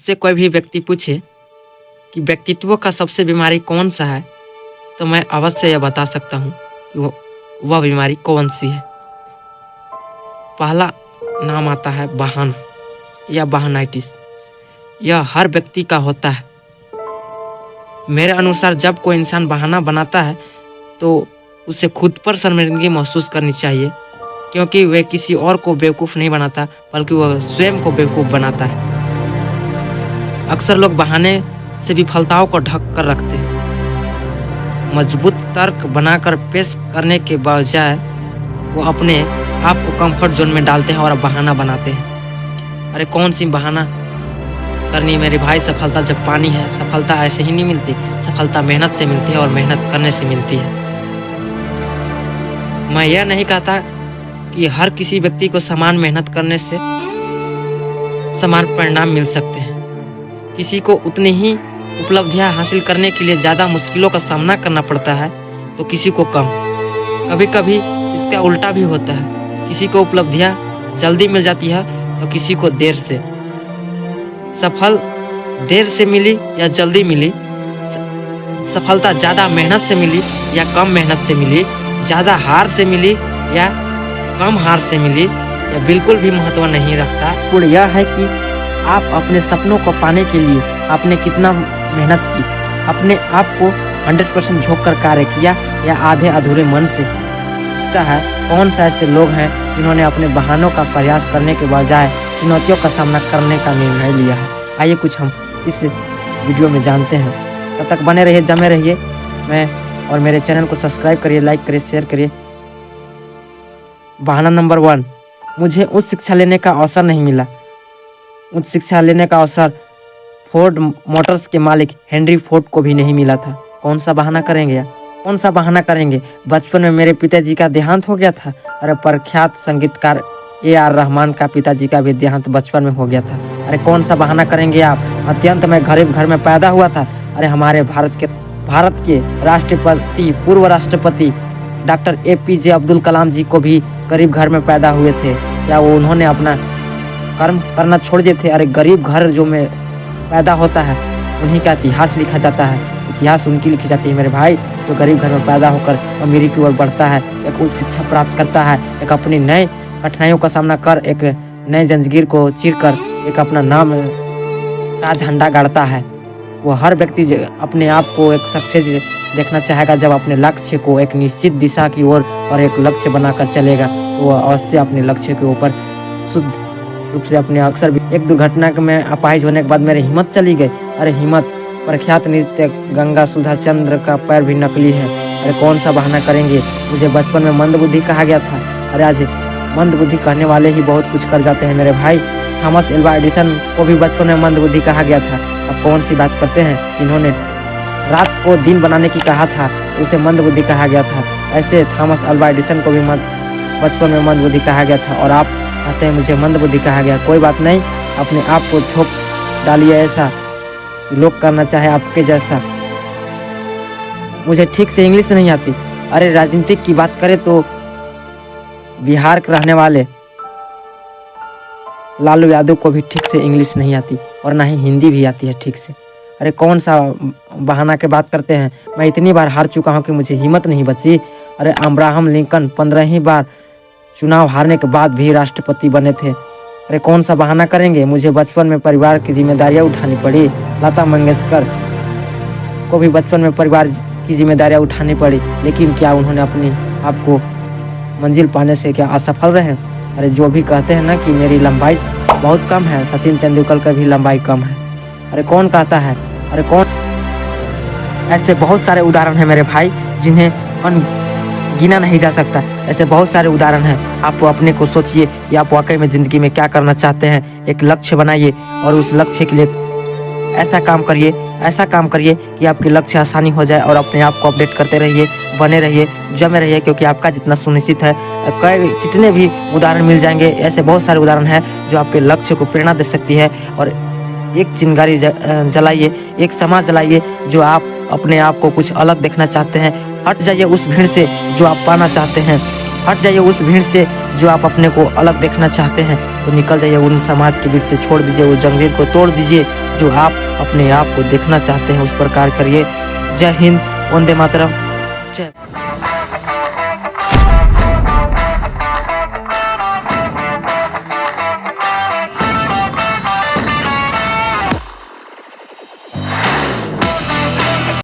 मुझसे कोई भी व्यक्ति पूछे कि व्यक्तित्व का सबसे बीमारी कौन सा है, तो मैं अवश्य यह बता सकता हूँ कि वह बीमारी कौन सी है। पहला नाम आता है बहाना या बहानाइटिस। यह हर व्यक्ति का होता है। मेरे अनुसार जब कोई इंसान बहाना बनाता है तो उसे खुद पर शर्मिंदगी महसूस करनी चाहिए, क्योंकि वह किसी और को बेवकूफ़ नहीं बनाता बल्कि वह स्वयं को बेवकूफ़ बनाता है। अक्सर लोग बहाने से विफलताओं को ढक कर रखते हैं। मजबूत तर्क बनाकर पेश करने के बजाय वो अपने आप को कंफर्ट जोन में डालते हैं और बहाना बनाते हैं। अरे कौन सी बहाना करनी मेरे भाई, सफलता जब पानी है। सफलता ऐसे ही नहीं मिलती, सफलता मेहनत से मिलती है और मेहनत करने से मिलती है। मैं यह नहीं कहता कि हर किसी व्यक्ति को समान मेहनत करने से समान परिणाम मिल सकते हैं। किसी को उतनी ही उपलब्धियां हासिल करने के लिए ज़्यादा मुश्किलों का सामना करना पड़ता है तो किसी को कम। कभी कभी इसका उल्टा भी होता है, किसी को उपलब्धियां जल्दी मिल जाती है तो किसी को देर से। सफल देर से मिली या जल्दी मिली, सफलता ज़्यादा मेहनत से मिली या कम मेहनत से मिली, ज़्यादा हार से मिली या कम हार से मिली, यह बिल्कुल भी महत्व नहीं रखता। पूर्ण यह है कि आप अपने सपनों को पाने के लिए आपने कितना मेहनत की, अपने आप को 100% झोंक कर कार्य किया या आधे अधूरे मन से। पूछता है कौन सा ऐसे लोग हैं जिन्होंने अपने बहानों का प्रयास करने के बजाय चुनौतियों का सामना करने का निर्णय लिया है। आइए कुछ हम इस वीडियो में जानते हैं। तब तक बने रहिए, जमे रहिए। मैं और मेरे चैनल को सब्सक्राइब करिए, लाइक करिए, शेयर करिए। बहाना नंबर 1, मुझे उच्च शिक्षा लेने का अवसर नहीं मिला। उच्च शिक्षा लेने का अवसर फोर्ड मोटर्स के मालिक हेनरी फोर्ड को भी नहीं मिला था। कौन सा बहाना करेंगे? कौन सा बहाना करेंगे? बचपन में मेरे पिताजी का देहांत हो गया था। अरे प्रख्यात संगीतकार AR रहमान का पिताजी का भी देहांत बचपन में हो गया था। अरे कौन सा बहाना करेंगे आप? अत्यंत मैं गरीब घर में पैदा हुआ था। अरे हमारे भारत के राष्ट्रपति, पूर्व राष्ट्रपति डॉक्टर APJ अब्दुल कलाम जी को भी गरीब घर में पैदा हुए थे। क्या वो उन्होंने अपना कर्म करना छोड़ दिए थे? अरे गरीब घर जो में पैदा होता है उन्हीं का इतिहास लिखा जाता है। इतिहास उनकी लिखी जाती है मेरे भाई, जो गरीब घर में पैदा होकर अमीरी की ओर बढ़ता है, एक उच्च शिक्षा प्राप्त करता है, एक अपनी नए कठिनाइयों का सामना कर एक नए जंजीर को चीरकर एक अपना नाम का झंडा गाड़ता है। वो हर व्यक्ति अपने आप को एक सक्सेस देखना चाहेगा। जब अपने लक्ष्य को एक निश्चित दिशा की ओर और एक लक्ष्य बनाकर चलेगा तो वह अवश्य अपने लक्ष्य के ऊपर शुद्ध रूप से अपने। अक्सर भी एक दुर्घटना में अपाहिज होने के बाद मेरी हिम्मत चली गई। अरे हिम्मत प्रख्यात नृत्य गंगा सुधा चंद्र का पैर भी नकली है। अरे कौन सा बहाना करेंगे? मुझे बचपन में मंदबुद्धि कहा गया था। अरे आज मंदबुद्धि कहने वाले ही बहुत कुछ कर जाते हैं मेरे भाई। थॉमस एल्वा एडिसन को भी बचपन में मंदबुद्धि कहा गया था। अब कौन सी बात करते हैं? जिन्होंने रात को दिन बनाने की कहा था उसे मंदबुद्धि कहा गया था। ऐसे थॉमस एल्वा एडिसन को भी बचपन में मंदबुद्धि कहा गया था और आप कहते हैं मुझे मंदबुद्धि कहा गया। कोई बात नहीं, अपने आप को छोप डालिए ऐसा लोग करना चाहे आपके जैसा। मुझे ठीक से इंग्लिश नहीं आती। अरे राजनीतिक की बात करें तो बिहार के रहने वाले लालू यादव को भी ठीक से इंग्लिश नहीं आती और ना ही हिंदी भी आती है ठीक से। अरे कौन सा बहाना के बात करते हैं? मैं इतनी बार हार चुका हूँ कि मुझे हिम्मत नहीं बची। अरे अब्राहम लिंकन 15 बार चुनाव हारने के बाद भी राष्ट्रपति बने थे। अरे कौन सा बहाना करेंगे? मुझे बचपन में परिवार की जिम्मेदारियां उठानी पड़ी। लता मंगेशकर को भी बचपन में परिवार की जिम्मेदारियां उठानी पड़ी, लेकिन क्या उन्होंने अपनी आप को मंजिल पाने से क्या असफल रहे? अरे जो भी कहते हैं ना कि मेरी लंबाई बहुत कम है, सचिन तेंदुलकर का भी लंबाई कम है। अरे कौन कहता है? अरे कौन? ऐसे बहुत सारे उदाहरण हैं मेरे भाई जिन्हें गिना नहीं जा सकता। ऐसे बहुत सारे उदाहरण हैं। आप अपने को सोचिए कि आप वाकई में ज़िंदगी में क्या करना चाहते हैं। एक लक्ष्य बनाइए और उस लक्ष्य के लिए ऐसा काम करिए कि आपके लक्ष्य आसानी हो जाए और अपने आप को अपडेट करते रहिए, बने रहिए, जमे रहिए, क्योंकि आपका जितना सुनिश्चित है कितने भी उदाहरण मिल जाएंगे। ऐसे बहुत सारे उदाहरण हैं जो आपके लक्ष्य को प्रेरणा दे सकती है। और एक चिंगारी जलाइए, एक समाज जलाइए जो आप अपने आप को कुछ अलग देखना चाहते हैं। हट जाइए उस भीड़ से जो आप पाना चाहते हैं। हट जाइए उस भीड़ से जो आप अपने को अलग देखना चाहते हैं तो निकल जाइए, उन समाज के बीच से छोड़ दीजिए, वो जंजीर को तोड़ दीजिए। जो आप अपने आप को देखना चाहते हैं उस प्रकार करिए। जय हिंद, वंदे मातरम।